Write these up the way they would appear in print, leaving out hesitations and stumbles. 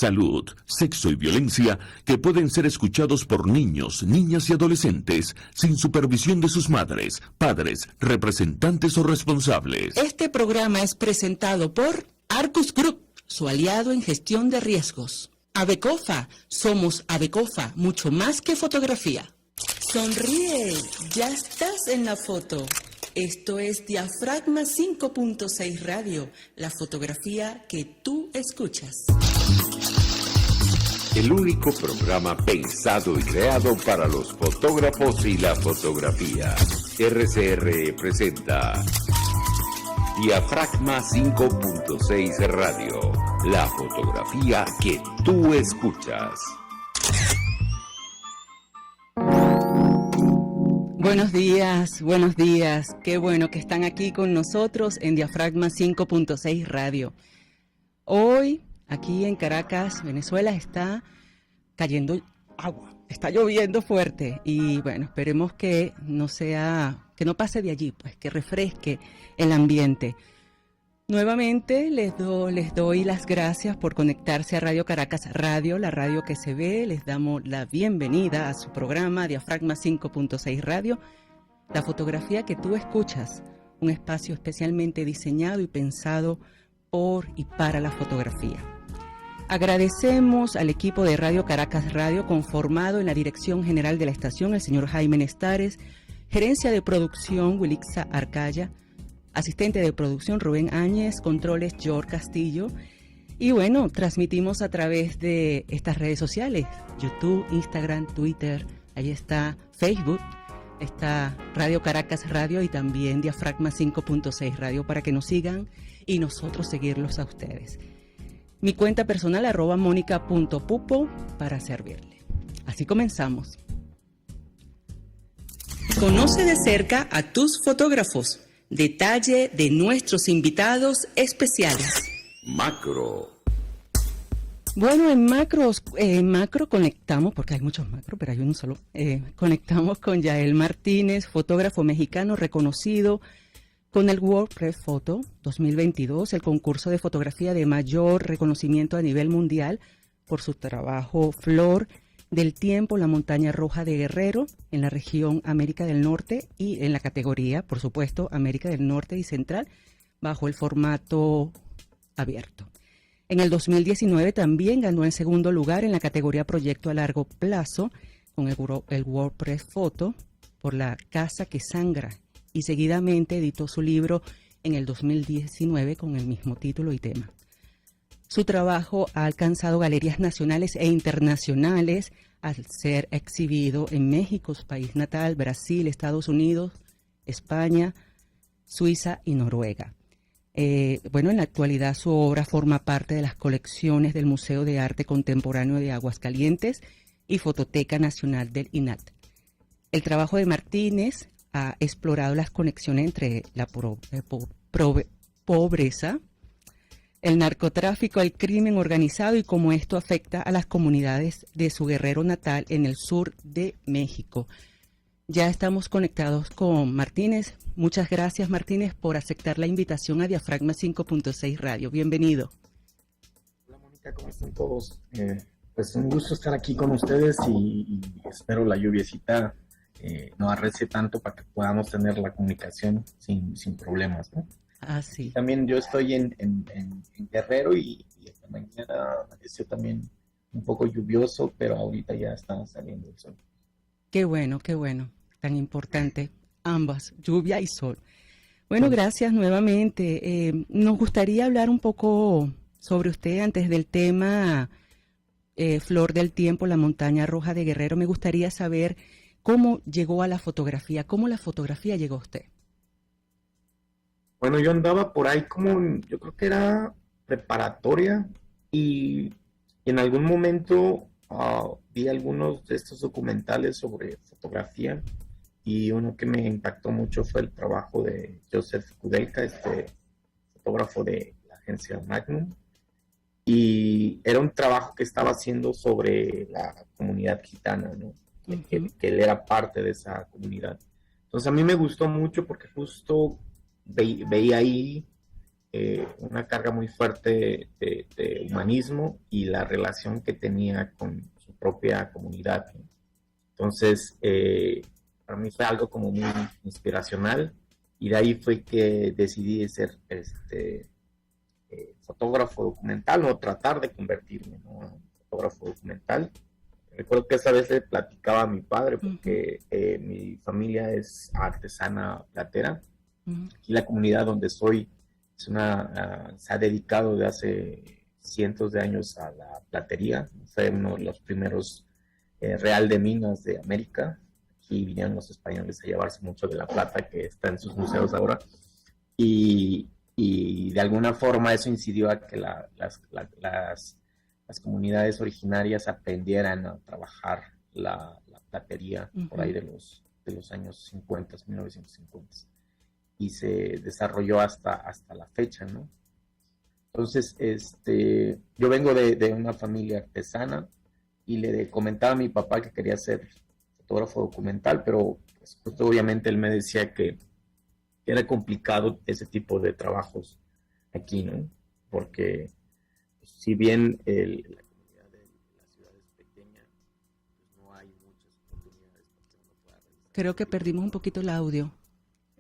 salud, sexo y violencia que pueden ser escuchados por niños, niñas y adolescentes sin supervisión de sus madres, padres, representantes o responsables. Este programa es presentado por Arcus Group, su aliado en gestión de riesgos. Abecofa, somos Abecofa, mucho más que fotografía. Sonríe, ya estás en la foto. Esto es Diafragma 5.6 Radio, la fotografía que tú escuchas. El único programa pensado y creado para los fotógrafos y la fotografía. RCR presenta Diafragma 5.6 Radio, la fotografía que tú escuchas. Buenos días. Qué bueno que están aquí con nosotros en Diafragma 5.6 Radio. Hoy, aquí en Caracas, Venezuela, está cayendo agua, está lloviendo fuerte y bueno, esperemos que no pase de allí, pues que refresque el ambiente. Nuevamente les doy las gracias por conectarse a Radio Caracas Radio, la radio que se ve. Les damos la bienvenida a su programa Diafragma 5.6 Radio, la fotografía que tú escuchas, un espacio especialmente diseñado y pensado por y para la fotografía. Agradecemos al equipo de Radio Caracas Radio conformado en la dirección general de la estación, el señor Jaime Nestares, gerencia de producción Wilixa Arcaya, asistente de producción Rubén Áñez, controles George Castillo. Y bueno, transmitimos a través de estas redes sociales, YouTube, Instagram, Twitter, ahí está Facebook, está Radio Caracas Radio y también Diafragma 5.6 Radio para que nos sigan y nosotros seguirlos a ustedes. Mi cuenta personal @monica.pupo para servirle. Así comenzamos. Conoce de cerca a tus fotógrafos. Detalle de nuestros invitados especiales. Macro. Bueno, en macro conectamos, porque hay muchos macro, pero hay uno solo. Conectamos con Yael Martínez, fotógrafo mexicano reconocido con el World Press Photo 2022, el concurso de fotografía de mayor reconocimiento a nivel mundial por su trabajo Flor del Tiempo, la montaña roja de Guerrero, en la región América del Norte y en la categoría, por supuesto, América del Norte y Central, bajo el formato abierto. En el 2019 también ganó en segundo lugar en la categoría Proyecto a Largo Plazo con el World Press Photo por La Casa que Sangra y seguidamente editó su libro en el 2019 con el mismo título y tema. Su trabajo ha alcanzado galerías nacionales e internacionales al ser exhibido en México, su país natal, Brasil, Estados Unidos, España, Suiza y Noruega. En la actualidad su obra forma parte de las colecciones del Museo de Arte Contemporáneo de Aguascalientes y Fototeca Nacional del INAT. El trabajo de Martínez ha explorado las conexiones entre la pobreza, el narcotráfico, el crimen organizado y cómo esto afecta a las comunidades de su Guerrero natal en el sur de México. Ya estamos conectados con Martínez. Muchas gracias, Martínez, por aceptar la invitación a Diafragma 5.6 Radio. Bienvenido. Hola, Mónica, ¿cómo están todos? Pues un gusto estar aquí con ustedes y espero la lluviecita no arrecie tanto para que podamos tener la comunicación sin problemas, ¿no? Ah, sí. También yo estoy en Guerrero y esta mañana amaneció también un poco lluvioso, pero ahorita ya está saliendo el sol. Qué bueno, tan importante, ambas, lluvia y sol. Bueno, gracias nuevamente. Nos gustaría hablar un poco sobre usted antes del tema Flor del Tiempo, la montaña roja de Guerrero. Me gustaría saber cómo llegó a la fotografía, cómo la fotografía llegó a usted. Bueno, yo andaba por ahí yo creo que era preparatoria y en algún momento vi algunos de estos documentales sobre fotografía y uno que me impactó mucho fue el trabajo de Joseph Kudelka, fotógrafo de la agencia Magnum, y era un trabajo que estaba haciendo sobre la comunidad gitana, ¿no? Que él era parte de esa comunidad. Entonces a mí me gustó mucho porque justo veía ahí una carga muy fuerte de humanismo y la relación que tenía con su propia comunidad, ¿no? Entonces, para mí fue algo como muy inspiracional y de ahí fue que decidí ser fotógrafo documental o tratar de convertirme, ¿no?, en fotógrafo documental. Recuerdo que esa vez le platicaba a mi padre porque mi familia es artesana platera y la comunidad donde soy se ha dedicado de hace cientos de años a la platería. Fue uno de los primeros real de minas de América. Aquí vinieron los españoles a llevarse mucho de la plata que está en sus museos ahora. Y de alguna forma eso incidió a que las comunidades originarias aprendieran a trabajar la platería por ahí de los años 50, 1950. Y se desarrolló hasta la fecha, ¿no? Entonces, yo vengo de una familia artesana y le comentaba a mi papá que quería ser fotógrafo documental, pero pues, obviamente él me decía que era complicado ese tipo de trabajos aquí, ¿no? Porque pues, si bien la comunidad de la ciudad es pequeña, pues no hay muchas oportunidades para que uno pueda realizar. Creo que perdimos un poquito el audio.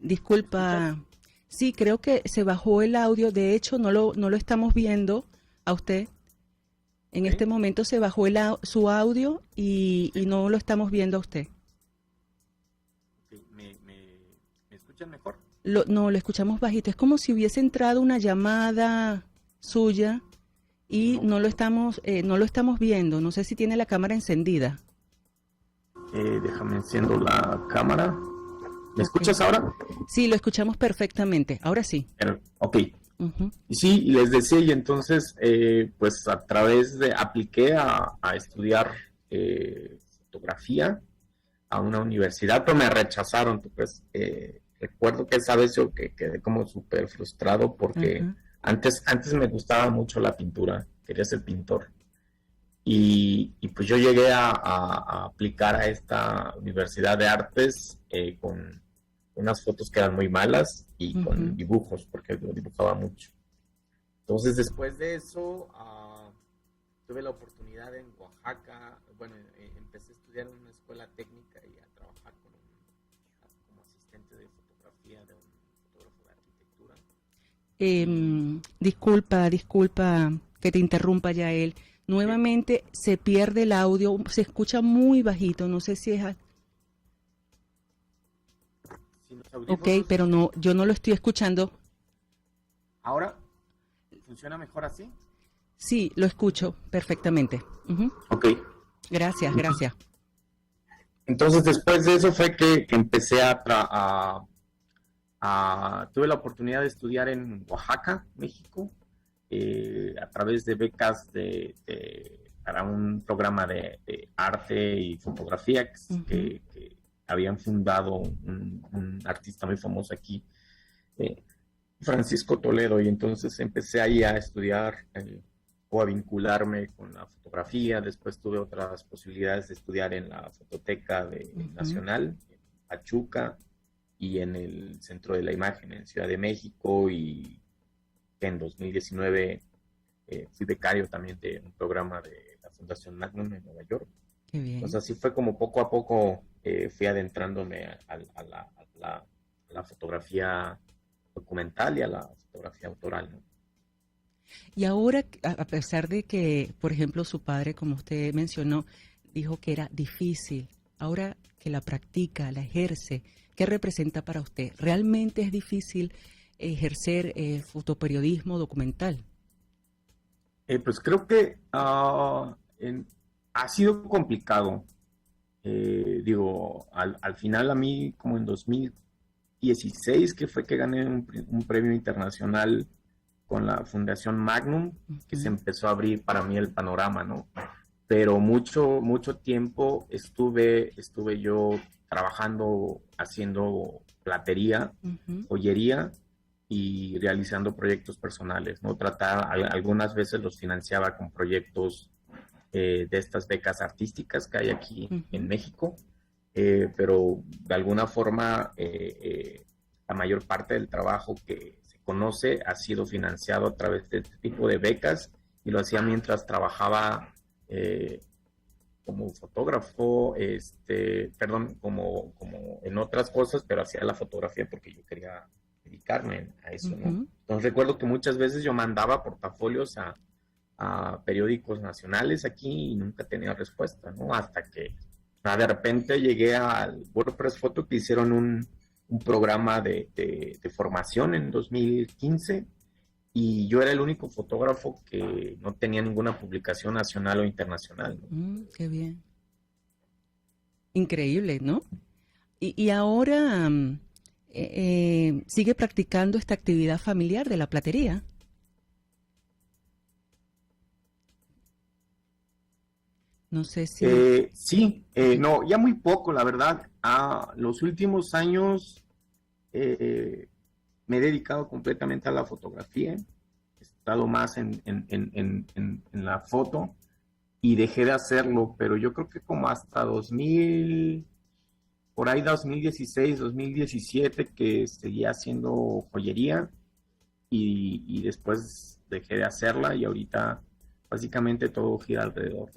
Disculpa. Sí, creo que se bajó el audio. De hecho, no lo estamos viendo a usted. En este momento se bajó su audio y no lo estamos viendo a usted. Okay. ¿Me escuchan mejor? No, lo escuchamos bajito. Es como si hubiese entrado una llamada suya y no lo estamos viendo. No sé si tiene la cámara encendida. Déjame enciendo la cámara. ¿Me escuchas ahora? Sí, lo escuchamos perfectamente. Ahora sí. Ok. Y sí, les decía, y entonces, pues a través apliqué a estudiar fotografía a una universidad, pero me rechazaron. Pues recuerdo que esa vez yo quedé como súper frustrado porque antes me gustaba mucho la pintura, quería ser pintor. Y pues yo llegué a aplicar a esta Universidad de Artes con unas fotos que eran muy malas y con dibujos, porque yo dibujaba mucho. Entonces, después de eso, tuve la oportunidad en Oaxaca. Bueno, empecé a estudiar en una escuela técnica y a trabajar como asistente de fotografía de un fotógrafo de arquitectura. Disculpa que te interrumpa, Yael. Nuevamente se pierde el audio, se escucha muy bajito, no sé si es... Ok, pero no, yo no lo estoy escuchando. ¿Ahora funciona mejor así? Sí, lo escucho perfectamente. Ok. Gracias. Entonces, después de eso fue que empecé tuve la oportunidad de estudiar en Oaxaca, México, a través de becas para un programa de arte y fotografía que habían fundado un artista muy famoso aquí, Francisco Toledo, y entonces empecé ahí a estudiar o a vincularme con la fotografía. Después tuve otras posibilidades de estudiar en la Fototeca Nacional, en Pachuca, y en el Centro de la Imagen en Ciudad de México, y en 2019 fui becario también de un programa de la Fundación Magnum en Nueva York. Qué bien. Entonces así fue como poco a poco fui adentrándome a la fotografía documental y a la fotografía autoral, ¿no? Y ahora, a pesar de que, por ejemplo, su padre, como usted mencionó, dijo que era difícil, ahora que la practica, la ejerce, ¿qué representa para usted? ¿Realmente es difícil ejercer fotoperiodismo documental? Pues creo que ha sido complicado. Al final a mí, como en 2016, que fue que gané un premio internacional con la Fundación Magnum, que se empezó a abrir para mí el panorama, ¿no? Pero mucho tiempo estuve yo trabajando, haciendo platería, joyería y realizando proyectos personales, ¿no? Algunas veces los financiaba con proyectos de estas becas artísticas que hay aquí en México, pero de alguna forma la mayor parte del trabajo que se conoce ha sido financiado a través de este tipo de becas, y lo hacía mientras trabajaba como fotógrafo, como en otras cosas, pero hacía la fotografía porque yo quería dedicarme a eso, ¿no? Entonces recuerdo que muchas veces yo mandaba portafolios a periódicos nacionales aquí y nunca tenía respuesta, ¿no? Hasta que de repente llegué al WordPress Photo, que hicieron un programa de formación en 2015, y yo era el único fotógrafo que no tenía ninguna publicación nacional o internacional, ¿no? Qué bien. Increíble, ¿no? Y ahora sigue practicando esta actividad familiar de la platería. No sé si... Sí, no, ya muy poco, la verdad. Los últimos años me he dedicado completamente a la fotografía. He estado más en la foto y dejé de hacerlo, pero yo creo que como hasta 2016, 2017, que seguía haciendo joyería, y después dejé de hacerla, y ahorita básicamente todo gira alrededor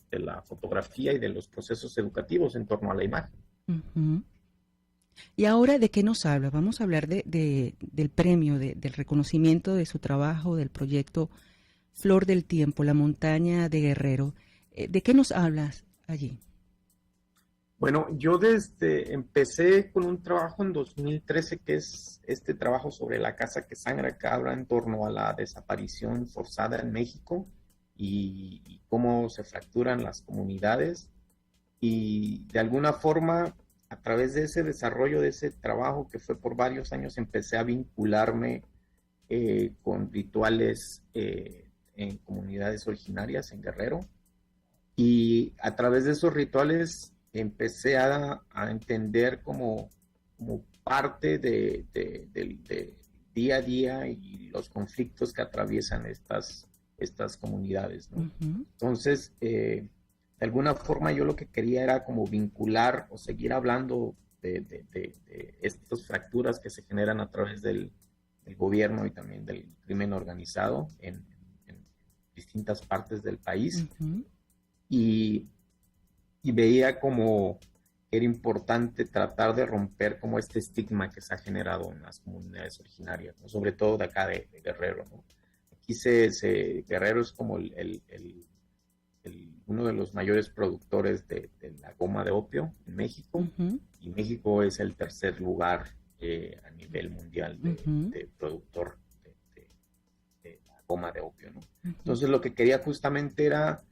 de la fotografía y de los procesos educativos en torno a la imagen. Uh-huh. Y ahora, ¿de qué nos habla? Vamos a hablar del premio, del reconocimiento de su trabajo, del proyecto Flor del Tiempo, la montaña de Guerrero. ¿De qué nos hablas allí? Bueno, yo empecé con un trabajo en 2013, que es este trabajo sobre la casa que sangra, que habla en torno a la desaparición forzada en México y cómo se fracturan las comunidades. Y de alguna forma, a través de ese desarrollo, de ese trabajo que fue por varios años, empecé a vincularme con rituales en comunidades originarias en Guerrero. Y a través de esos rituales empecé a entender como parte del día a día y los conflictos que atraviesan estas comunidades, ¿no? Uh-huh. Entonces, de alguna forma yo lo que quería era como vincular o seguir hablando de estas fracturas que se generan a través del gobierno y también del crimen organizado en distintas partes del país. Uh-huh. Y veía como era importante tratar de romper como este estigma que se ha generado en las comunidades originarias, ¿no? Sobre todo de acá de Guerrero, ¿no? Aquí Guerrero es como uno de los mayores productores de la goma de opio en México. Uh-huh. Y México es el tercer lugar a nivel mundial de productor de la goma de opio, ¿no? Uh-huh. Entonces lo que quería justamente era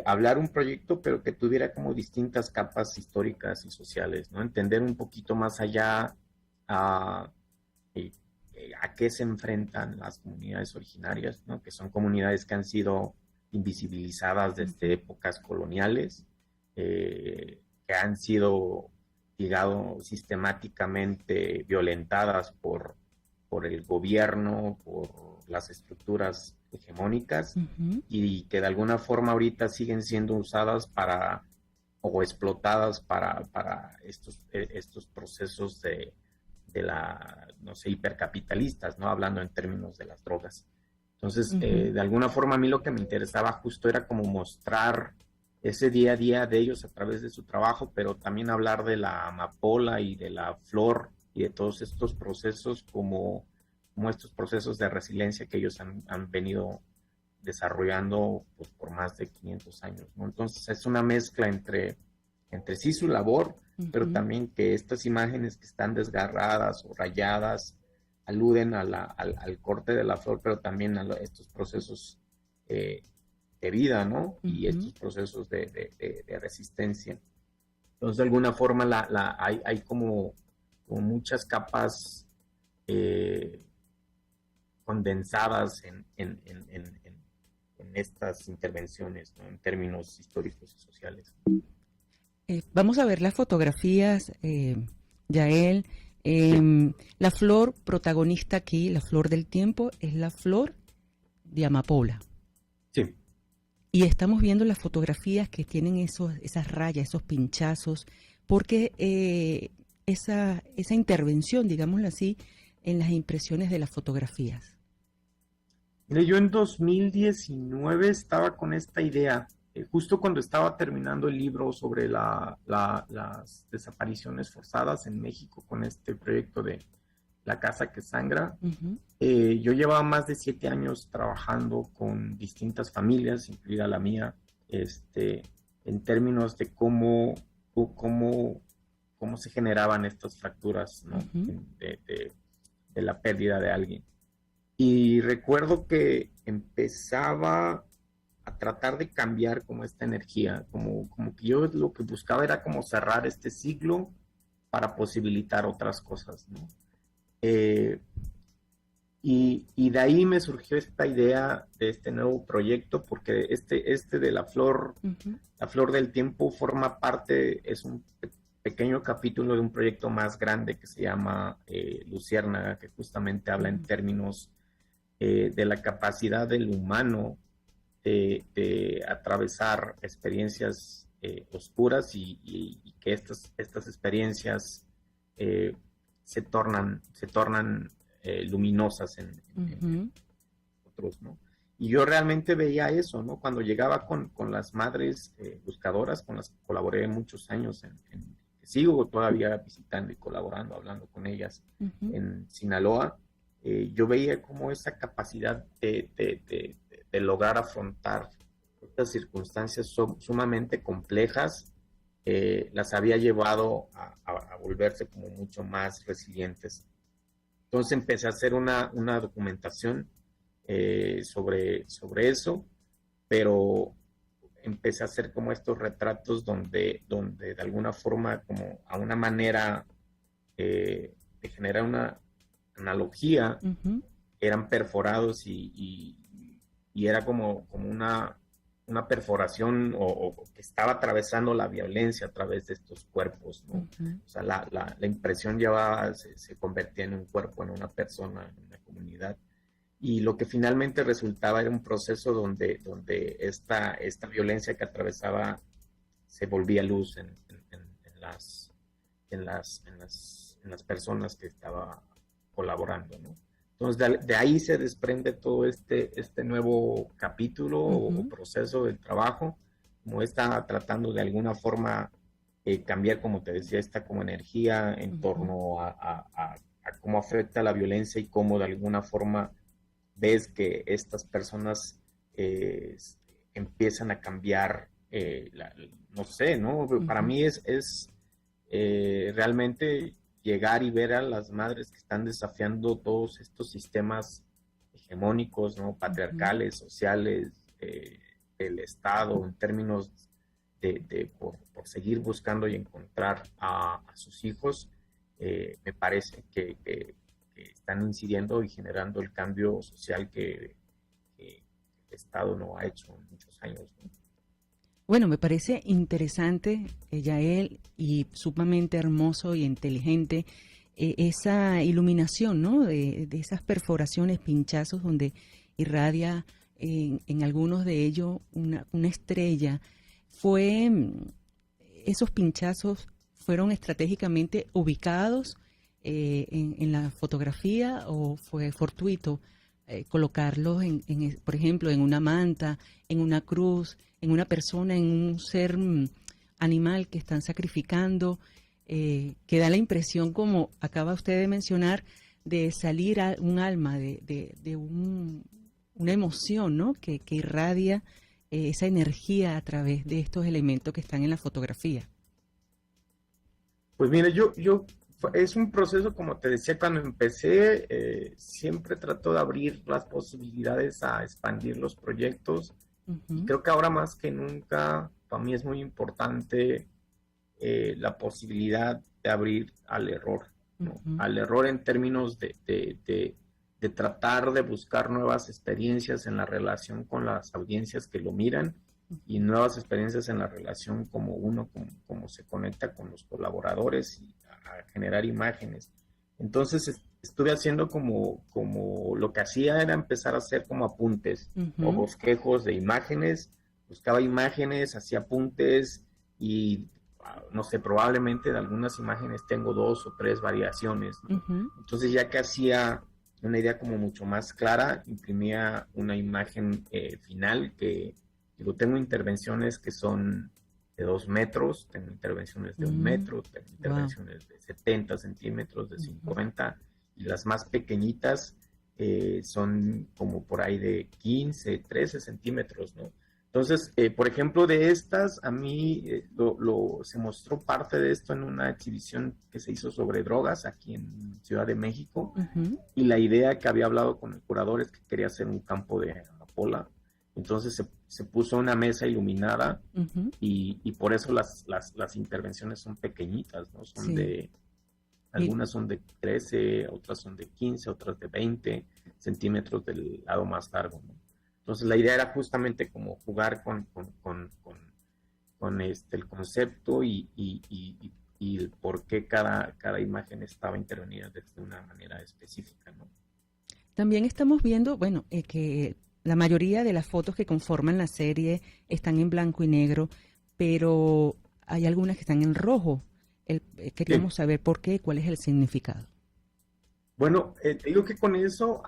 hablar un proyecto, pero que tuviera como distintas capas históricas y sociales, ¿no? Entender un poquito más allá a qué se enfrentan las comunidades originarias, ¿no? Que son comunidades que han sido invisibilizadas desde épocas coloniales, que han sido, digamos, sistemáticamente violentadas por el gobierno, por las estructuras hegemónicas, uh-huh. Y que de alguna forma ahorita siguen siendo usadas o explotadas para estos procesos de la, no sé, hipercapitalistas, ¿no? Hablando en términos de las drogas. Entonces, uh-huh. De alguna forma a mí lo que me interesaba justo era como mostrar ese día a día de ellos a través de su trabajo, pero también hablar de la amapola y de la flor y de todos estos procesos como estos procesos de resiliencia que ellos han venido desarrollando pues, por más de 500 años, ¿no? Entonces es una mezcla entre sí su labor, uh-huh. pero también que estas imágenes que están desgarradas o rayadas aluden al corte de la flor, pero también a estos procesos de vida, ¿no? Uh-huh. Y estos procesos de resistencia. Entonces de alguna forma hay como muchas capas condensadas en estas intervenciones, ¿no? En términos históricos y sociales. Vamos a ver las fotografías, Yael. La flor protagonista aquí, la flor del tiempo, es la flor de amapola. Sí. Y estamos viendo las fotografías que tienen esas rayas, esos pinchazos, porque esa intervención, digámoslo así, en las impresiones de las fotografías? Mire, yo en 2019 estaba con esta idea, justo cuando estaba terminando el libro sobre las desapariciones forzadas en México con este proyecto de La Casa que Sangra. Uh-huh. Yo llevaba más de 7 años trabajando con distintas familias, incluida la mía, en términos de cómo se generaban estas fracturas, ¿no? Uh-huh. de la pérdida de alguien. Y recuerdo que empezaba a tratar de cambiar como esta energía, como que yo lo que buscaba era como cerrar este ciclo para posibilitar otras cosas, ¿no? Y de ahí me surgió esta idea de este nuevo proyecto, porque este de la flor, Uh-huh. la flor del tiempo forma parte, es un pequeño capítulo de un proyecto más grande que se llama Luciérnaga, que justamente habla en términos de la capacidad del humano de atravesar experiencias oscuras y que estas experiencias se tornan luminosas en Uh-huh. otros, ¿no? Y yo realmente veía eso, ¿no? Cuando llegaba con las madres buscadoras, con las que colaboré muchos años, sigo todavía visitando y colaborando, hablando con ellas Uh-huh. en Sinaloa, yo veía como esa capacidad de lograr afrontar estas circunstancias sumamente complejas, las había llevado a volverse como mucho más resilientes. Entonces empecé a hacer una documentación sobre eso, pero empecé a hacer como estos retratos donde de alguna forma, como a una manera de generar una analogía, Uh-huh. eran perforados y era como una perforación o que estaba atravesando la violencia a través de estos cuerpos, ¿no? Uh-huh. O sea, la impresión se convertía en un cuerpo, en una persona, en una comunidad. Y lo que finalmente resultaba era un proceso donde esta violencia que atravesaba se volvía luz en las personas que estaba colaborando, ¿no? Entonces, de ahí se desprende todo este nuevo capítulo Uh-huh. o proceso del trabajo, como está tratando de alguna forma cambiar, como te decía, esta como energía en Uh-huh. torno a cómo afecta la violencia y cómo de alguna forma ves que estas personas empiezan a cambiar, no sé, ¿no? Uh-huh. Para mí es realmente llegar y ver a las madres que están desafiando todos estos sistemas hegemónicos, ¿no? Patriarcales, sociales, del Estado, en términos por seguir buscando y encontrar a sus hijos, me parece que están incidiendo y generando el cambio social que el Estado no ha hecho en muchos años, ¿no? Bueno, me parece interesante, Yael, y sumamente hermoso y inteligente esa iluminación, ¿no? De esas perforaciones, pinchazos donde irradia en algunos de ellos una estrella. Esos pinchazos fueron estratégicamente ubicados en la fotografía, o fue fortuito colocarlos, por ejemplo, en una manta, en una cruz, en una persona, en un ser animal que están sacrificando, que da la impresión, como acaba usted de mencionar, de salir a un alma, una emoción, ¿no? que irradia esa energía a través de estos elementos que están en la fotografía. Pues mira, es un proceso, como te decía, cuando empecé, siempre trato de abrir las posibilidades a expandir los proyectos. Uh-huh. Y creo que ahora más que nunca, para mí es muy importante la posibilidad de abrir al error, ¿no? Uh-huh. Al error en términos de tratar de buscar nuevas experiencias en la relación con las audiencias que lo miran, y nuevas experiencias en la relación como se conecta con los colaboradores y a generar imágenes. Entonces estuve haciendo como lo que hacía era empezar a hacer como apuntes, Uh-huh. o bosquejos de imágenes, buscaba imágenes, hacía apuntes y no sé, probablemente de algunas imágenes tengo 2 o 3 variaciones, ¿no? Entonces ya que hacía una idea como mucho más clara, imprimía una imagen final que, digo, tengo intervenciones que son de 2 metros, tengo intervenciones de 1 metro, tengo intervenciones de 70 centímetros, de 50, y las más pequeñitas son como por ahí de 15, 13 centímetros, ¿no? Entonces, por ejemplo, de estas, a mí se mostró parte de esto en una exhibición que se hizo sobre drogas aquí en Ciudad de México, y la idea que había hablado con el curador es que quería hacer un campo de amapola. Entonces se puso una mesa iluminada y por eso las intervenciones son pequeñitas, ¿no? Son algunas son de 13, otras son de 15, otras de 20 centímetros del lado más largo, ¿no? Entonces la idea era justamente como jugar con el concepto y el por qué cada imagen estaba intervenida de una manera específica, ¿no? También estamos viendo, bueno, que la mayoría de las fotos que conforman la serie están en blanco y negro, pero hay algunas que están en rojo. Queríamos saber por qué, cuál es el significado. Bueno, te digo que con eso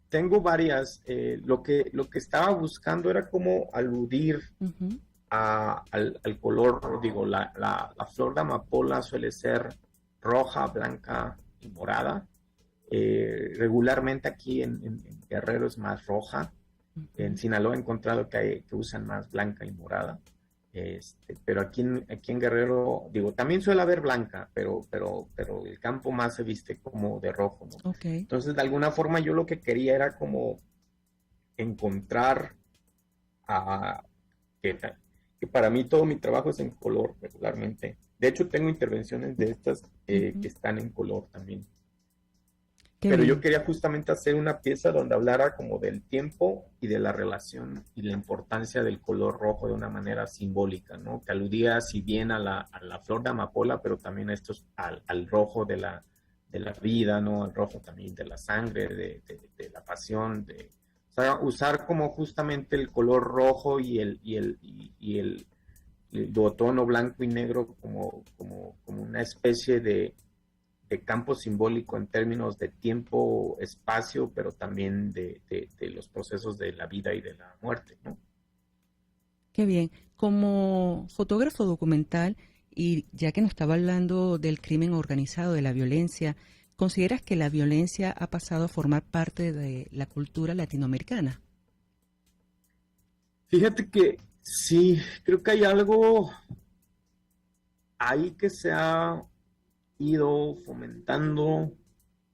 tengo varias. Lo que estaba buscando era como aludir al color. Digo, la flor de amapola suele ser roja, blanca y morada. Regularmente aquí en Guerrero es más roja. En Sinaloa he encontrado que usan más blanca y morada. Pero aquí en Guerrero, digo, también suele haber blanca, pero el campo más se viste como de rojo, ¿no? Okay. Entonces, de alguna forma, yo lo que quería era como encontrar que para mí todo mi trabajo es en color regularmente. De hecho, tengo intervenciones de estas que están en color también. Pero yo quería justamente hacer una pieza donde hablara como del tiempo y de la relación y la importancia del color rojo de una manera simbólica, ¿no? Que aludía si bien a la flor de amapola, pero también al rojo de la vida, ¿no? Al rojo también de la sangre, de la pasión, o sea, usar como justamente el color rojo y el tono blanco y negro como una especie de campo simbólico en términos de tiempo, espacio, pero también de los procesos de la vida y de la muerte, ¿no? Qué bien. Como fotógrafo documental, y ya que nos estaba hablando del crimen organizado, de la violencia, ¿consideras que la violencia ha pasado a formar parte de la cultura latinoamericana? Fíjate que sí, creo que hay algo ahí que se ha ido fomentando,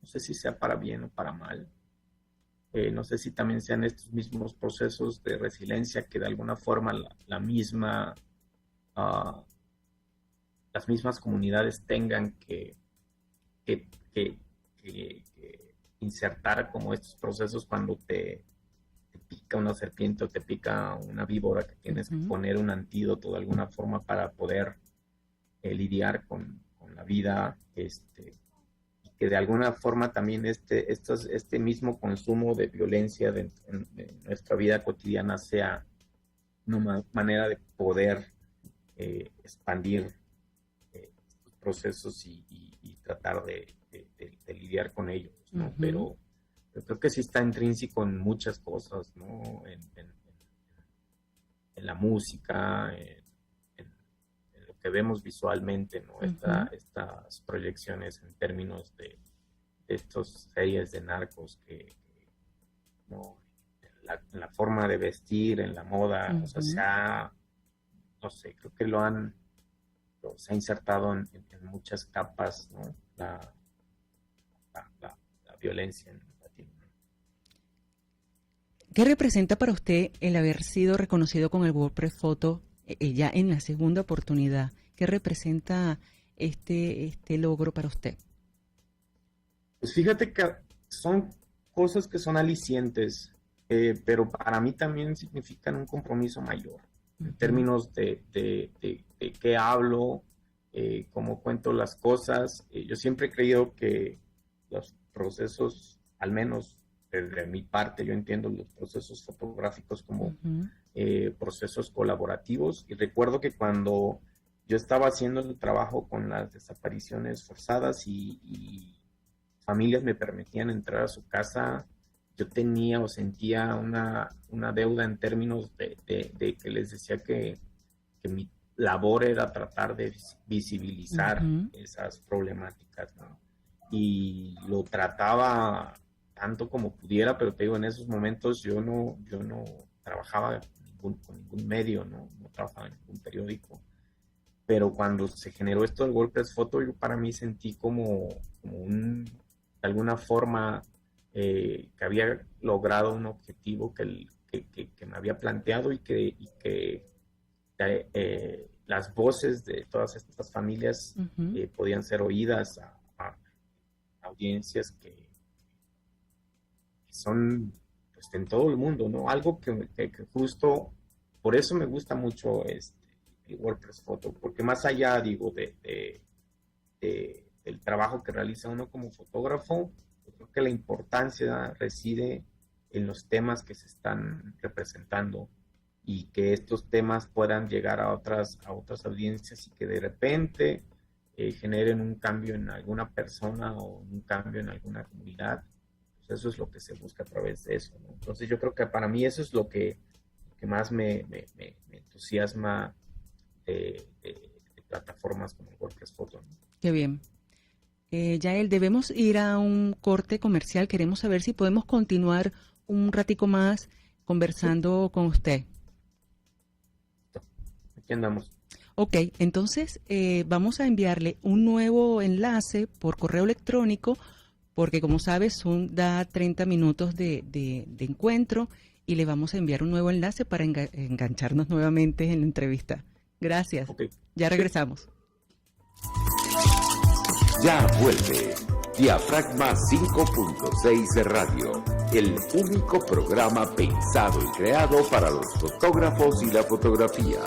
no sé si sea para bien o para mal, no sé si también sean estos mismos procesos de resiliencia que de alguna forma las mismas comunidades tengan que insertar como estos procesos cuando te pica una serpiente o te pica una víbora, que tienes que poner un antídoto de alguna forma para poder lidiar con la vida, y que de alguna forma también este mismo consumo de violencia en nuestra vida cotidiana sea una manera de poder expandir estos procesos y tratar de lidiar con ellos, ¿no? Pero creo que sí está intrínseco en muchas cosas, ¿no? En la música, en lo que vemos visualmente, ¿no? Estas proyecciones en términos de estas series de narcos ¿no? En la forma de vestir, en la moda, o sea, no sé, creo que se ha insertado en muchas capas, ¿no? La violencia en Latino. ¿Qué representa para usted el haber sido reconocido con el World Press Photo ya en la segunda oportunidad? ¿Qué representa este logro para usted? Pues fíjate que son cosas que son alicientes, pero para mí también significan un compromiso mayor, en términos de qué hablo, cómo cuento las cosas. Yo siempre he creído que los procesos, al menos de mi parte, yo entiendo los procesos fotográficos como procesos colaborativos, y recuerdo que cuando yo estaba haciendo el trabajo con las desapariciones forzadas y familias me permitían entrar a su casa, yo tenía o sentía una deuda en términos de que les decía que mi labor era tratar de visibilizar esas problemáticas, ¿no? Y lo trataba tanto como pudiera, pero te digo, en esos momentos yo no trabajaba con ningún medio, no trabajaba en ningún periódico. Pero cuando se generó esto del WordPress Photo, yo para mí sentí como de alguna forma que había logrado un objetivo que me había planteado y que las voces de todas estas familias podían ser oídas a audiencias que son pues, en todo el mundo, ¿no? Algo que justo, por eso me gusta mucho el WordPress Photo, porque más allá, digo, del trabajo que realiza uno como fotógrafo, yo creo que la importancia reside en los temas que se están representando y que estos temas puedan llegar a otras audiencias y que de repente generen un cambio en alguna persona o un cambio en alguna comunidad. Pues eso es lo que se busca a través de eso, ¿no? Entonces yo creo que para mí eso es lo que más me entusiasma de plataformas como el WordPress Photo, ¿no? Qué bien. Yael, debemos ir a un corte comercial. Queremos saber si podemos continuar un ratico más conversando con usted. Aquí andamos. Ok, entonces vamos a enviarle un nuevo enlace por correo electrónico, porque como sabes, da 30 minutos de encuentro y le vamos a enviar un nuevo enlace para engancharnos nuevamente en la entrevista. Gracias. Okay. Ya regresamos. Ya vuelve Diafragma 5.6 de Radio, el único programa pensado y creado para los fotógrafos y la fotografía.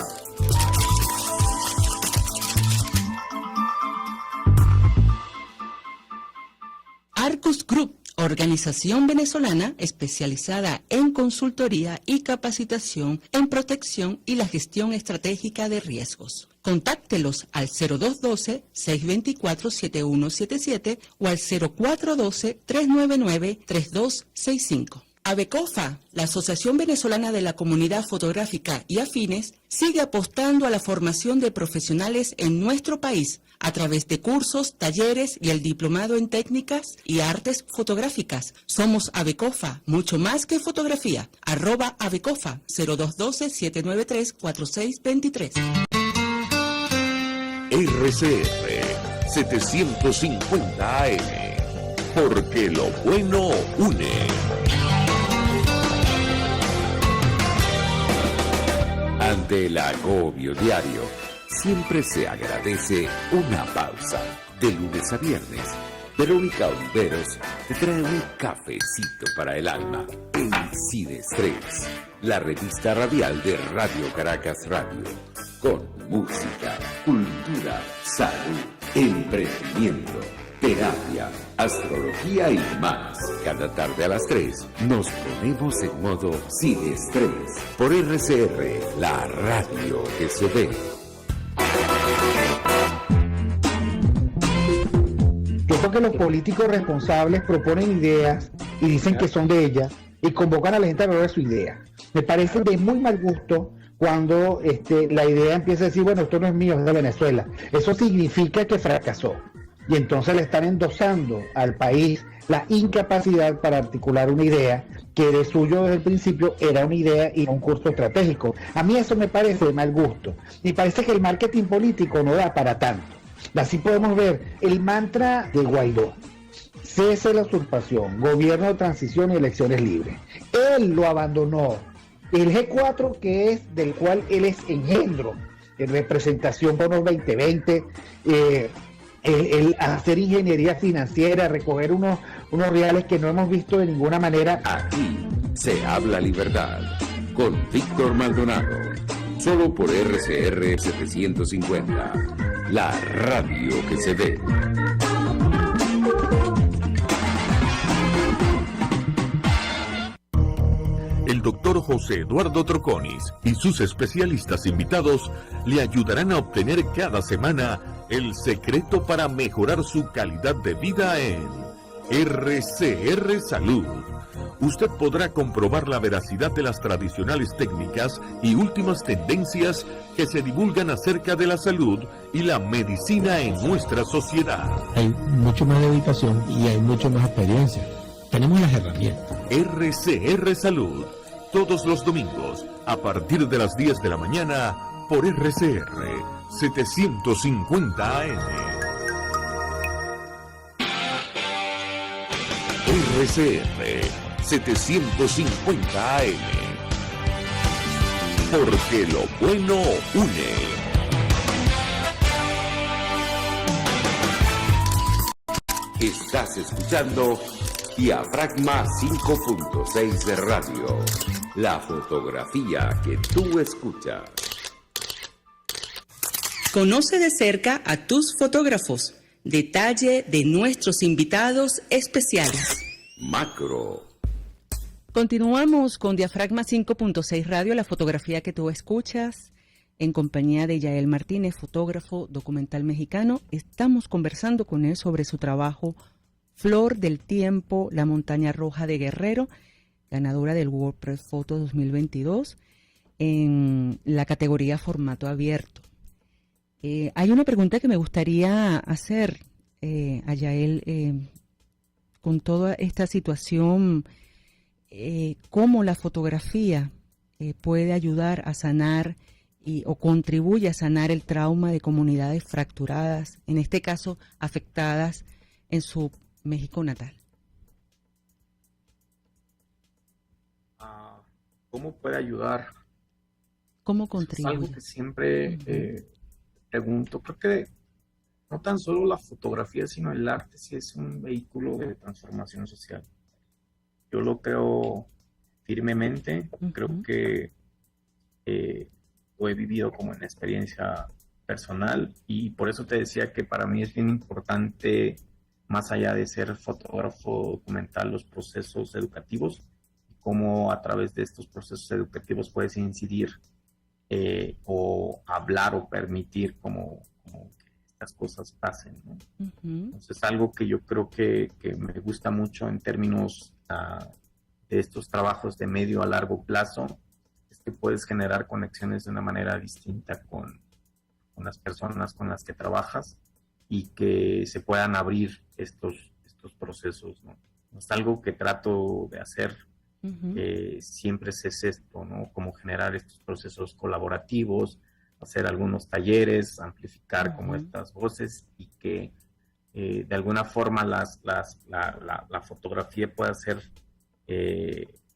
Arcus Group, organización venezolana especializada en consultoría y capacitación en protección y la gestión estratégica de riesgos. Contáctelos al 0212-624-7177 o al 0412-399-3265. ABECOFA, la Asociación Venezolana de la Comunidad Fotográfica y Afines, sigue apostando a la formación de profesionales en nuestro país a través de cursos, talleres y el diplomado en técnicas y artes fotográficas. Somos ABECOFA, mucho más que fotografía. @ABECOFA, 0212-793-4623. RCR 750 AM, porque lo bueno une. Ante el agobio diario, siempre se agradece una pausa. De lunes a viernes, Verónica Oliveros te trae un cafecito para el alma en Sin Estrés, la revista radial de Radio Caracas Radio, con música, cultura, salud, emprendimiento, terapia, astrología y más. Cada tarde a las 3 nos ponemos en modo Sin Estrés por RCR, la radio que se ve. Yo creo que los políticos responsables proponen ideas y dicen que son de ellas y convocan a la gente a hablar de su idea. Me parece de muy mal gusto cuando la idea empieza a decir, bueno, esto no es mío, es de Venezuela. Eso significa que fracasó. Y entonces le están endosando al país la incapacidad para articular una idea que de suyo desde el principio era una idea y un curso estratégico. A mí eso me parece de mal gusto. Me parece que el marketing político no da para tanto. Así podemos ver el mantra de Guaidó: cese la usurpación, gobierno de transición y elecciones libres. Él lo abandonó. El G4, que es del cual él es engendro, en representación por los 2020, el hacer ingeniería financiera, recoger unos reales que no hemos visto de ninguna manera. Aquí se habla libertad con Víctor Maldonado, solo por RCR 750, la radio que se ve. El doctor José Eduardo Troconis y sus especialistas invitados le ayudarán a obtener cada semana el secreto para mejorar su calidad de vida en RCR Salud. Usted podrá comprobar la veracidad de las tradicionales técnicas y últimas tendencias que se divulgan acerca de la salud y la medicina en nuestra sociedad. Hay mucho más dedicación y hay mucho más experiencia. Tenemos las herramientas. RCR Salud, todos los domingos, a partir de las 10 de la mañana, por RCR 750 AM. RCR 750 AM. Porque lo bueno une. Estás escuchando Diafragma 5.6 de radio. La fotografía que tú escuchas. Conoce de cerca a tus fotógrafos. Detalle de nuestros invitados especiales. Macro. Continuamos con Diafragma 5.6 Radio, la fotografía que tú escuchas, en compañía de Yael Martínez, fotógrafo documental mexicano. Estamos conversando con él sobre su trabajo Flor del Tiempo, la montaña roja de Guerrero, ganadora del WordPress Photo 2022 en la categoría formato abierto. Hay una pregunta que me gustaría hacer a Yael con toda esta situación, cómo la fotografía puede ayudar a sanar o contribuye a sanar el trauma de comunidades fracturadas, en este caso afectadas en su México natal. ¿Cómo puede ayudar? ¿Cómo Es contribuye? algo que siempre pregunto. Creo que no tan solo la fotografía, sino el arte sí es un vehículo de transformación social. Yo lo creo firmemente. Creo que lo he vivido como en experiencia personal, y por eso te decía que para mí es bien importante, más allá de ser fotógrafo documental, los procesos educativos, y cómo a través de estos procesos educativos puedes incidir o hablar o permitir como que estas cosas pasen, ¿no? Entonces, algo que yo creo que me gusta mucho en términos de estos trabajos de medio a largo plazo, es que puedes generar conexiones de una manera distinta con las personas con las que trabajas, y que se puedan abrir estos procesos, ¿no? Es algo que trato de hacer. Siempre es esto, ¿no? Como generar estos procesos colaborativos, hacer algunos talleres, amplificar como estas voces, y que de alguna forma la fotografía pueda ser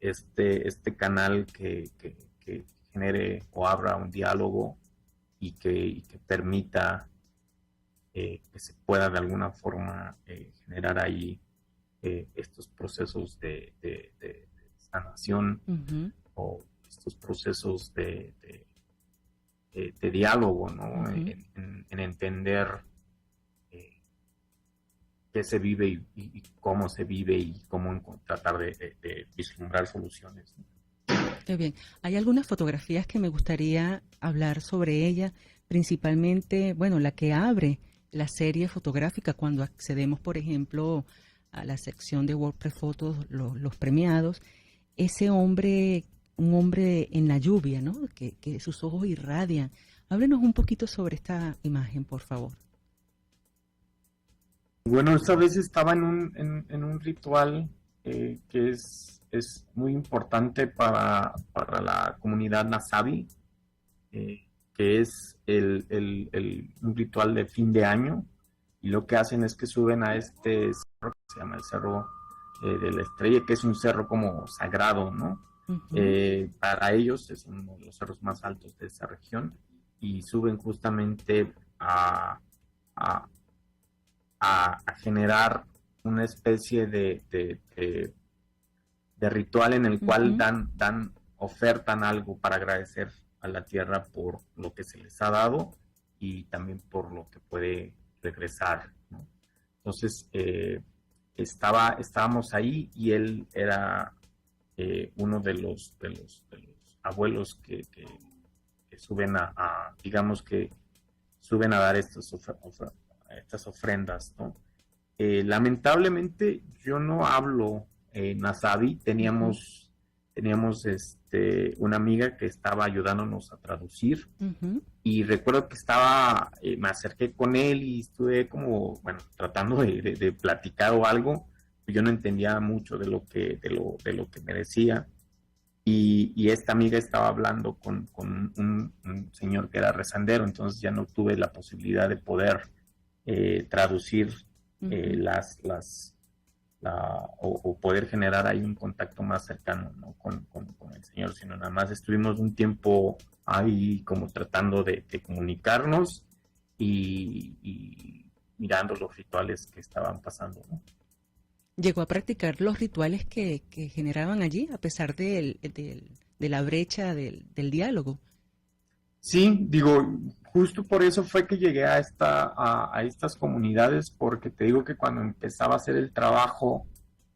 este canal que genere o abra un diálogo, y que permita que se pueda de alguna forma generar ahí estos procesos de sanación, o estos procesos de diálogo, ¿no? En entender qué se vive y cómo se vive, y cómo tratar de vislumbrar soluciones, ¿no? Qué bien. Hay algunas fotografías que me gustaría hablar sobre ella, principalmente, bueno, la que abre la serie fotográfica cuando accedemos, por ejemplo, a la sección de WordPress Photos, los premiados. Ese hombre, un hombre en la lluvia, ¿no? Que sus ojos irradian. Háblenos un poquito sobre esta imagen, por favor. Bueno, esta vez estaba en un ritual que es muy importante para la comunidad Nasabi, que es un ritual de fin de año, y lo que hacen es que suben a este cerro que se llama el Cerro de la Estrella, que es un cerro como sagrado, ¿no? Para ellos es uno de los cerros más altos de esa región, y suben justamente a generar una especie de ritual en el cual ofertan algo para agradecer a la tierra por lo que se les ha dado, y también por lo que puede regresar, ¿no? Entonces estábamos ahí, y él era uno de los abuelos que suben digamos que suben a dar estas ofrendas, ¿no? Lamentablemente yo no hablo nazarí. Teníamos una amiga que estaba ayudándonos a traducir, y recuerdo que me acerqué con él y estuve como, bueno, tratando de platicar o algo. Yo no entendía mucho de lo que me decía, y esta amiga estaba hablando con un señor que era rezandero, entonces ya no tuve la posibilidad de poder traducir o poder generar ahí un contacto más cercano, ¿no? con el Señor, sino nada más estuvimos un tiempo ahí como tratando de comunicarnos y mirando los rituales que estaban pasando, ¿no? ¿Llegó a practicar los rituales que generaban allí, a pesar de la brecha del diálogo? Sí, digo, justo por eso fue que llegué a estas comunidades, porque te digo que cuando empezaba a hacer el trabajo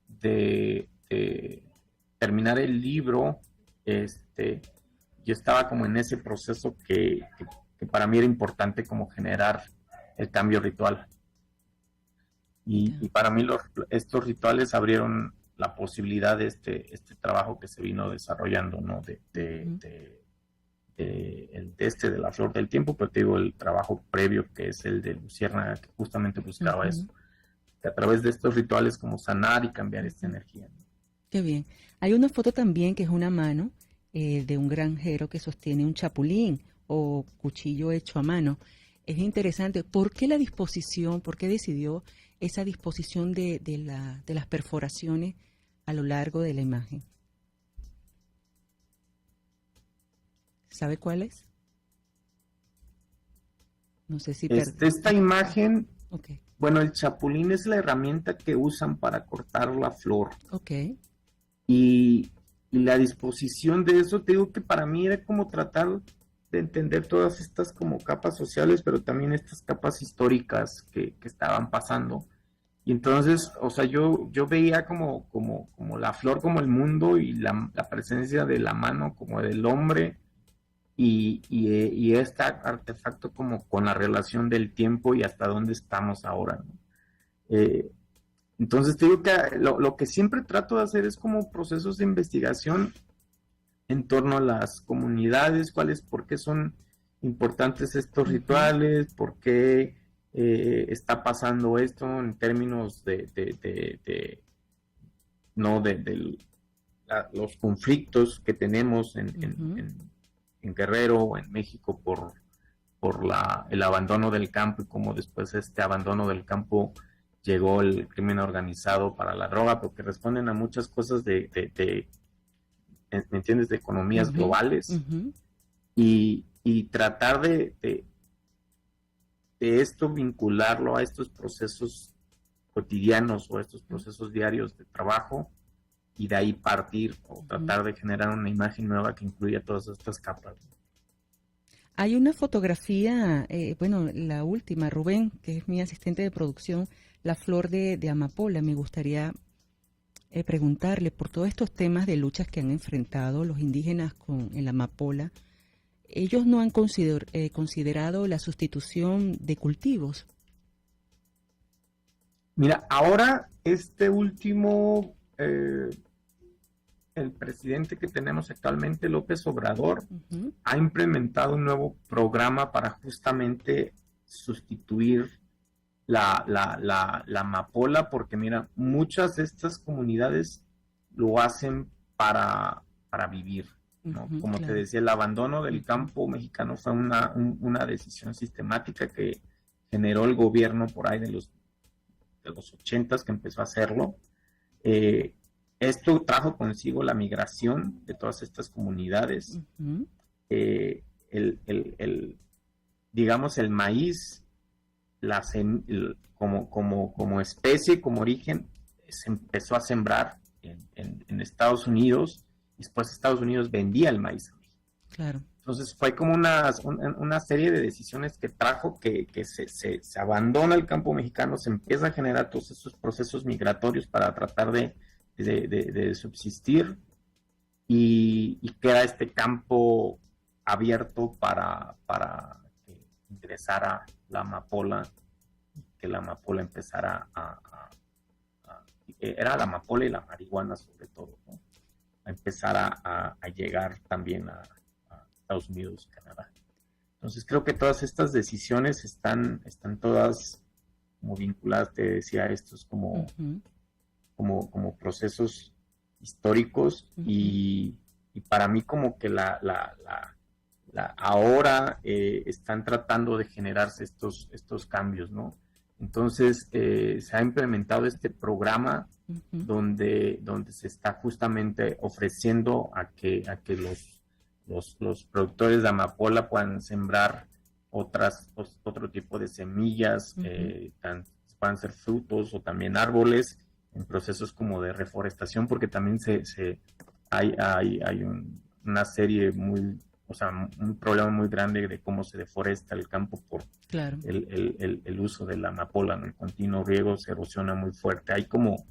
de terminar el libro, yo estaba como en ese proceso que para mí era importante como generar el cambio ritual. Y para mí estos rituales abrieron la posibilidad de este trabajo que se vino desarrollando, ¿no? De la flor del tiempo, pero te digo, el trabajo previo, que es el de Luciérnaga, que justamente buscaba eso, que a través de estos rituales como sanar y cambiar esta energía, ¿no? Qué bien. Hay una foto también que es una mano de un granjero que sostiene un chapulín o cuchillo hecho a mano. Es interesante. ¿Por qué la disposición, por qué decidió esa disposición de las perforaciones a lo largo de la imagen? ¿Sabe cuál es? No sé si... Esta imagen, okay. Bueno, el chapulín es la herramienta que usan para cortar la flor. Ok. Y la disposición de eso, te digo que para mí era como tratar de entender todas estas como capas sociales, pero también estas capas históricas que estaban pasando. Y entonces, o sea, yo veía como la flor como el mundo, y la presencia de la mano como del hombre, y este artefacto como con la relación del tiempo y hasta dónde estamos ahora, ¿no? Entonces te digo que lo que siempre trato de hacer es como procesos de investigación en torno a las comunidades, por qué son importantes estos rituales, por qué está pasando esto en términos de los conflictos que tenemos en Guerrero o en México por el abandono del campo, y cómo después de este abandono del campo llegó el crimen organizado para la droga, porque responden a muchas cosas ¿me entiendes?, de economías globales, y tratar de esto vincularlo a estos procesos cotidianos o a estos procesos diarios de trabajo, y de ahí partir o tratar de generar una imagen nueva que incluya todas estas capas. Hay una fotografía, la última, Rubén, que es mi asistente de producción, la flor de amapola. Me gustaría preguntarle por todos estos temas de luchas que han enfrentado los indígenas con el amapola. ¿Ellos no han considerado la sustitución de cultivos? Mira, ahora el presidente que tenemos actualmente, López Obrador, ha implementado un nuevo programa para justamente sustituir la amapola, porque mira, muchas de estas comunidades lo hacen para vivir, ¿no? Como claro. Te decía, el abandono del campo mexicano fue una decisión sistemática que generó el gobierno por ahí de los 80s, que empezó a hacerlo. Esto trajo consigo la migración de todas estas comunidades. Digamos, el maíz, como especie, como origen, se empezó a sembrar en Estados Unidos, y después Estados Unidos vendía el maíz a México. Claro. Entonces fue como una serie de decisiones que trajo que se abandona el campo mexicano, se empieza a generar todos esos procesos migratorios para tratar de subsistir, y queda este campo abierto para que ingresara la amapola, que la amapola empezara era la amapola y la marihuana sobre todo, ¿no? A empezar a llegar también a Estados Unidos, Canadá. Entonces creo que todas estas decisiones están todas como vinculadas, te decía, estos como procesos históricos, y para mí como que ahora están tratando de generarse estos cambios, ¿no? Entonces se ha implementado este programa donde se está justamente ofreciendo a que los productores de amapola puedan sembrar otro tipo de semillas, puedan ser frutos o también árboles, en procesos como de reforestación, porque también hay una serie un problema muy grande de cómo se deforesta el campo por el uso de la amapola, ¿no? El continuo riego se erosiona muy fuerte. Hay como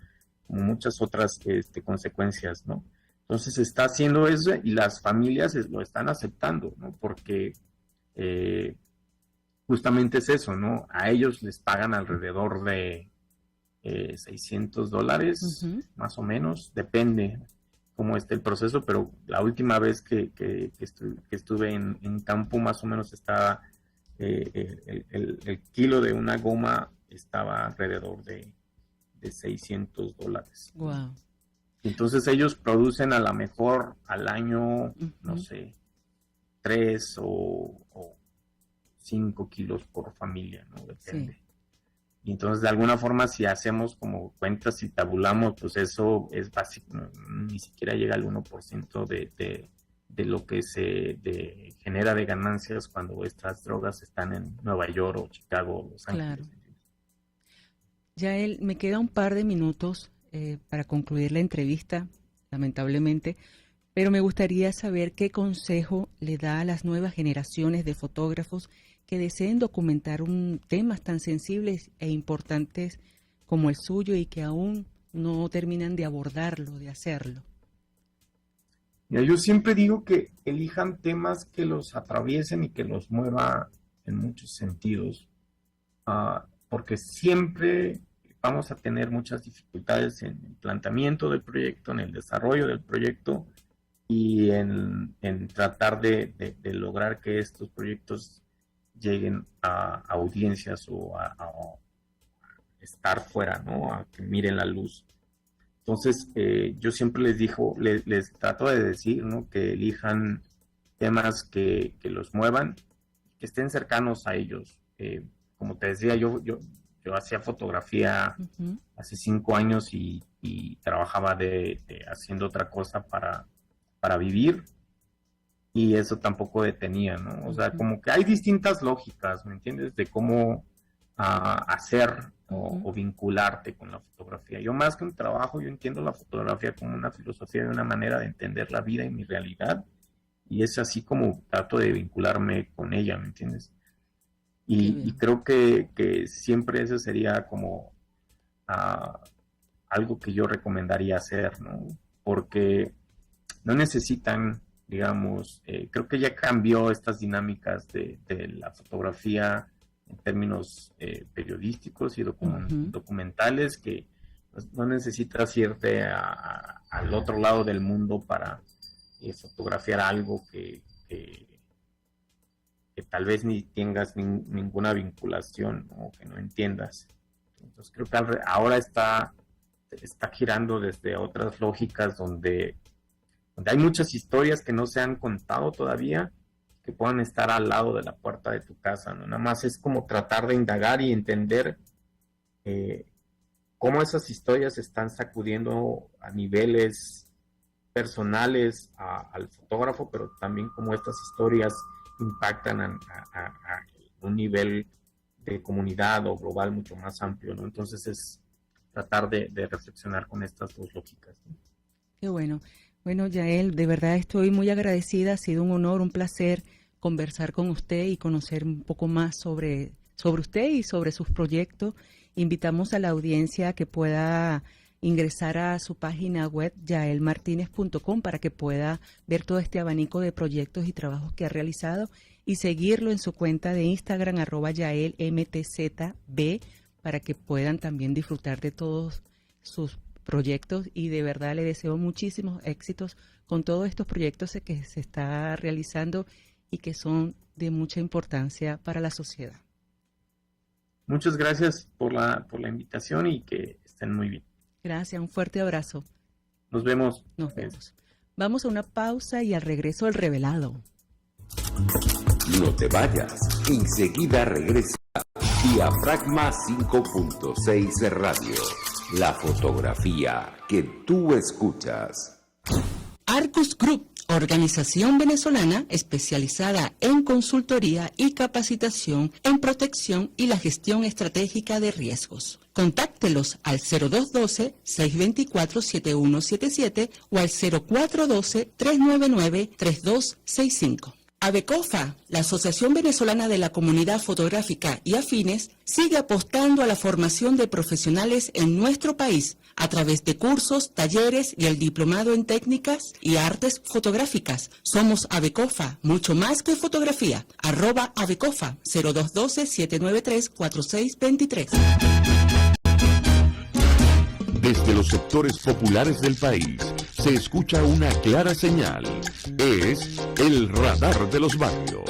muchas otras consecuencias, ¿no? Entonces se está haciendo eso y las familias lo están aceptando, ¿no? Porque justamente es eso, ¿no? A ellos les pagan alrededor de $600, más o menos, depende cómo esté el proceso, pero la última vez que estuve en campo, más o menos estaba el kilo de una goma estaba alrededor de $600. Wow. Entonces ellos producen a lo mejor al año, no sé, 3 o 5 kilos por familia, ¿no? Depende. Sí. Y entonces, de alguna forma, si hacemos como cuentas y tabulamos, pues eso es básico, ni siquiera llega al 1% de lo que se genera de ganancias cuando estas drogas están en Nueva York o Chicago o Los Ángeles. Claro. Yael, me queda un par de minutos para concluir la entrevista, lamentablemente, pero me gustaría saber qué consejo le da a las nuevas generaciones de fotógrafos que deseen documentar temas tan sensibles e importantes como el suyo y que aún no terminan de abordarlo, de hacerlo. Mira, yo siempre digo que elijan temas que los atraviesen y que los mueva en muchos sentidos, porque siempre vamos a tener muchas dificultades en el planteamiento del proyecto, en el desarrollo del proyecto y en tratar de lograr que estos proyectos lleguen a audiencias o a estar fuera, ¿no? A que miren la luz. Entonces, yo siempre les trato de decir, ¿no? Que elijan temas que los muevan, que estén cercanos a ellos. Como te decía, yo hacía fotografía hace 5 años y trabajaba haciendo otra cosa para vivir. Y eso tampoco detenía, ¿no? O sea, como que hay distintas lógicas, ¿me entiendes? De cómo hacer o vincularte con la fotografía. Yo más que un trabajo, yo entiendo la fotografía como una filosofía y una manera de entender la vida y mi realidad. Y es así como trato de vincularme con ella, ¿me entiendes? Y creo que siempre eso sería como algo que yo recomendaría hacer, ¿no? Porque no necesitan, digamos, creo que ya cambió estas dinámicas de la fotografía en términos periodísticos y documentales, que no necesitas irte al otro lado del mundo para fotografiar algo que tal vez ni tengas ninguna vinculación o que no entiendas. Entonces creo que ahora está girando desde otras lógicas donde hay muchas historias que no se han contado todavía, que puedan estar al lado de la puerta de tu casa, ¿no? Nada más es como tratar de indagar y entender cómo esas historias están sacudiendo a niveles personales al fotógrafo, pero también cómo estas historias impactan a un nivel de comunidad o global mucho más amplio, ¿no? Entonces es tratar de reflexionar con estas dos lógicas, ¿no? Qué bueno. Bueno, Yael, de verdad estoy muy agradecida, ha sido un honor, un placer conversar con usted y conocer un poco más sobre usted y sobre sus proyectos. Invitamos a la audiencia a que pueda ingresar a su página web yaelmartinez.com para que pueda ver todo este abanico de proyectos y trabajos que ha realizado y seguirlo en su cuenta de Instagram @yaelmtzb para que puedan también disfrutar de todos sus proyectos, y de verdad le deseo muchísimos éxitos con todos estos proyectos que se está realizando y que son de mucha importancia para la sociedad. Muchas gracias por la invitación y que estén muy bien. Gracias, un fuerte abrazo. Nos vemos. Nos vemos. Vamos a una pausa y al regreso el revelado. No te vayas, enseguida regresa Diafragma 5.6 Radio, la fotografía que tú escuchas. Arcus Group, organización venezolana especializada en consultoría y capacitación en protección y la gestión estratégica de riesgos. Contáctelos al 0212-624-7177 o al 0412-399-3265. AVECOFA, la Asociación Venezolana de la Comunidad Fotográfica y Afines, sigue apostando a la formación de profesionales en nuestro país a través de cursos, talleres y el diplomado en técnicas y artes fotográficas. Somos AVECOFA, mucho más que fotografía. @AVECOFA, 0212-793-4623. Desde los sectores populares del país se escucha una clara señal. Es el radar de los barrios.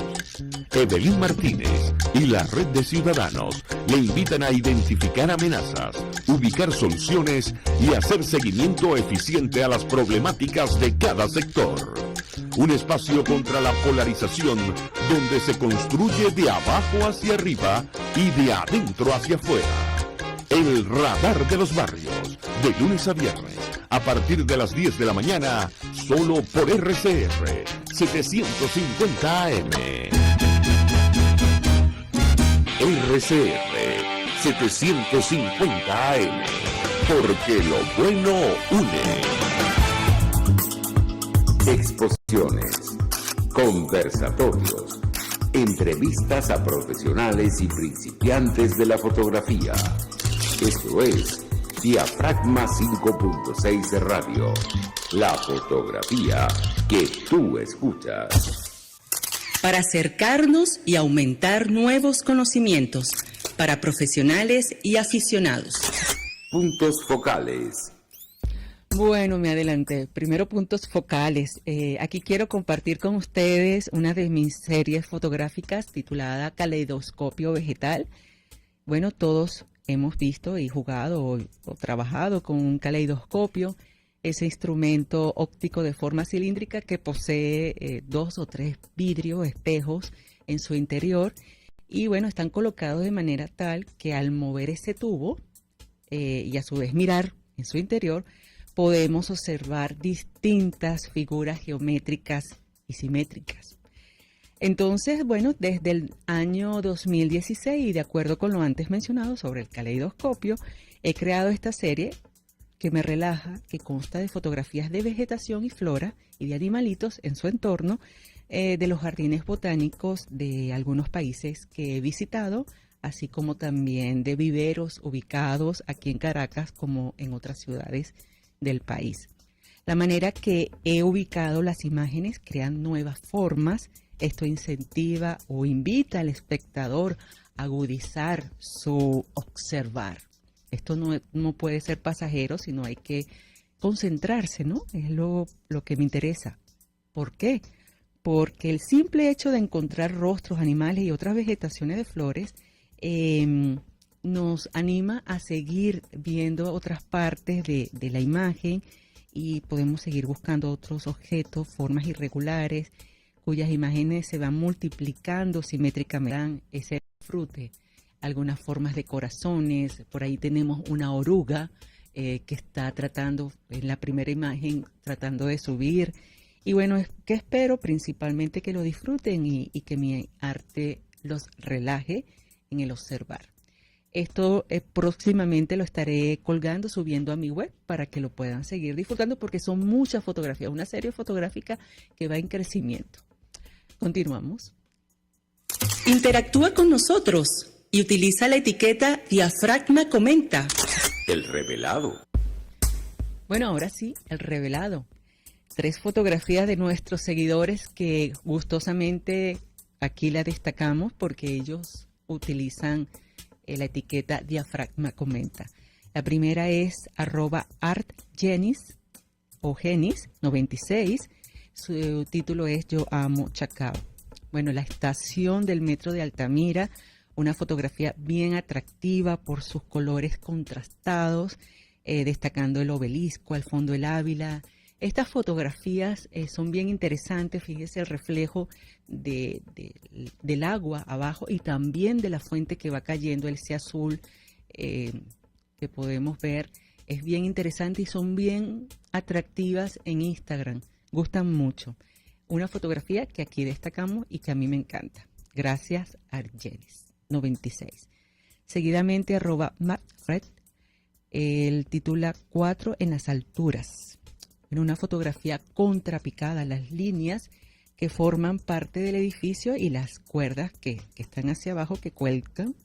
Evelyn Martínez y la red de ciudadanos le invitan a identificar amenazas, ubicar soluciones y hacer seguimiento eficiente a las problemáticas de cada sector. Un espacio contra la polarización donde se construye de abajo hacia arriba y de adentro hacia afuera. El radar de los barrios, de lunes a viernes, a partir de las 10 de la mañana, solo por RCR 750 AM. RCR 750 AM, porque lo bueno une. Exposiciones, conversatorios, entrevistas a profesionales y principiantes de la fotografía. Esto es Diafragma 5.6 Radio, la fotografía que tú escuchas. Para acercarnos y aumentar nuevos conocimientos para profesionales y aficionados. Puntos focales. Bueno, me adelanté. Primero, puntos focales. Aquí quiero compartir con ustedes una de mis series fotográficas titulada Caleidoscopio Vegetal. Bueno, todos hemos visto y jugado o trabajado con un caleidoscopio, ese instrumento óptico de forma cilíndrica que posee 2 o 3 vidrios, espejos en su interior, y bueno, están colocados de manera tal que al mover ese tubo y a su vez mirar en su interior, podemos observar distintas figuras geométricas y simétricas. Entonces, bueno, desde el año 2016, y de acuerdo con lo antes mencionado sobre el caleidoscopio, he creado esta serie que me relaja, que consta de fotografías de vegetación y flora y de animalitos en su entorno, de los jardines botánicos de algunos países que he visitado, así como también de viveros ubicados aquí en Caracas como en otras ciudades del país. La manera que he ubicado las imágenes crean nuevas formas. Esto incentiva o invita al espectador a agudizar su observar. Esto no puede ser pasajero, sino hay que concentrarse, ¿no? Es lo que me interesa. ¿Por qué? Porque el simple hecho de encontrar rostros, animales y otras vegetaciones de flores nos anima a seguir viendo otras partes de la imagen, y podemos seguir buscando otros objetos, formas irregulares, cuyas imágenes se van multiplicando simétricamente, dan ese disfrute. Algunas formas de corazones, por ahí tenemos una oruga que está tratando, en la primera imagen, tratando de subir. Y bueno, que espero principalmente que lo disfruten y que mi arte los relaje en el observar. Esto próximamente lo estaré colgando, subiendo a mi web para que lo puedan seguir disfrutando, porque son muchas fotografías, una serie fotográfica que va en crecimiento. Continuamos. Interactúa con nosotros y utiliza la etiqueta Diafragma Comenta. El revelado. Bueno, ahora sí, el revelado. 3 fotografías de nuestros seguidores que gustosamente aquí la destacamos porque ellos utilizan la etiqueta Diafragma Comenta. La primera es @artgenis o Genis 96. Su título es Yo amo Chacao. Bueno, la estación del metro de Altamira, una fotografía bien atractiva por sus colores contrastados, destacando el obelisco, al fondo el Ávila. Estas fotografías son bien interesantes, fíjese el reflejo del agua abajo y también de la fuente que va cayendo, ese azul que podemos ver. Es bien interesante y son bien atractivas en Instagram, gustan mucho. Una fotografía que aquí destacamos y que a mí me encanta. Gracias, Argenis96. Seguidamente, @MarkFred, él titula 4 en las alturas. En una fotografía contrapicada, las líneas que forman parte del edificio y las cuerdas que están hacia abajo, que cuelgan,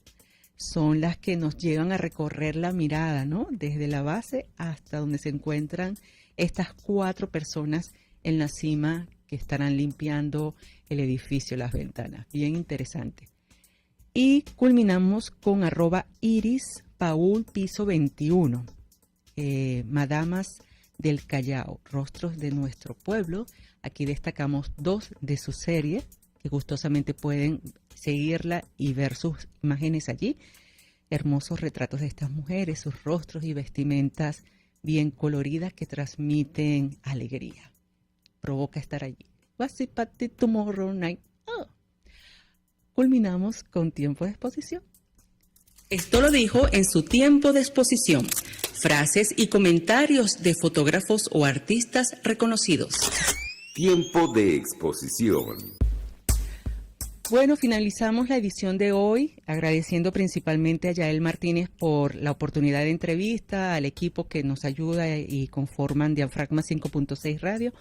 son las que nos llevan a recorrer la mirada, ¿no? Desde la base hasta donde se encuentran estas 4 personas en la cima que estarán limpiando el edificio, las ventanas. Bien interesante. Y culminamos con @Iris Paul piso 21. Madamas del Callao, rostros de nuestro pueblo. Aquí destacamos 2 de su serie, que gustosamente pueden seguirla y ver sus imágenes allí. Hermosos retratos de estas mujeres, sus rostros y vestimentas bien coloridas que transmiten alegría. Provoca estar allí. What's it party tomorrow night? Oh. Culminamos con tiempo de exposición. Esto lo dijo en su tiempo de exposición. Frases y comentarios de fotógrafos o artistas reconocidos. Tiempo de exposición. Bueno, finalizamos la edición de hoy, agradeciendo principalmente a Yael Martínez por la oportunidad de entrevista, al equipo que nos ayuda y conforman Diafragma 5.6 Radio.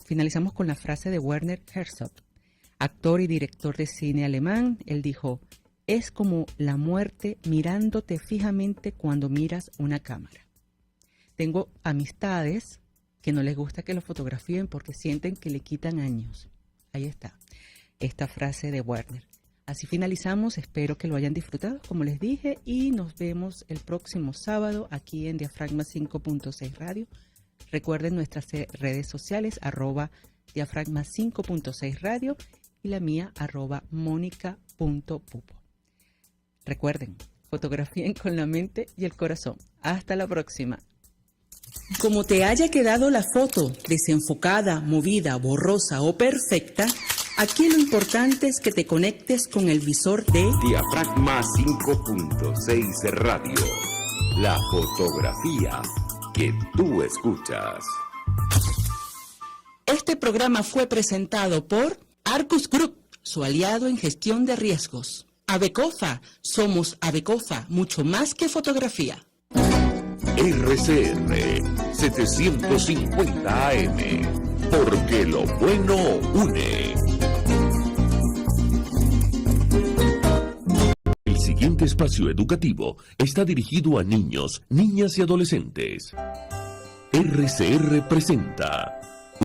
Finalizamos con la frase de Werner Herzog, actor y director de cine alemán. Él dijo: es como la muerte mirándote fijamente cuando miras una cámara. Tengo amistades que no les gusta que lo fotografíen porque sienten que le quitan años. Ahí está, esta frase de Werner. Así finalizamos, espero que lo hayan disfrutado, como les dije, y nos vemos el próximo sábado aquí en Diafragma 5.6 Radio. Recuerden nuestras redes sociales, @Diafragma 5.6 Radio y la mía, @Mónica.pupo. Recuerden, fotografíen con la mente y el corazón. Hasta la próxima. Como te haya quedado la foto, desenfocada, movida, borrosa o perfecta, aquí lo importante es que te conectes con el visor de Diafragma 5.6 Radio. La fotografía que tú escuchas. Este programa fue presentado por Arcus Group, su aliado en gestión de riesgos. Abecofa, somos Abecofa, mucho más que fotografía. RCR 750 AM, porque lo bueno une. El siguiente espacio educativo está dirigido a niños, niñas y adolescentes. RCR presenta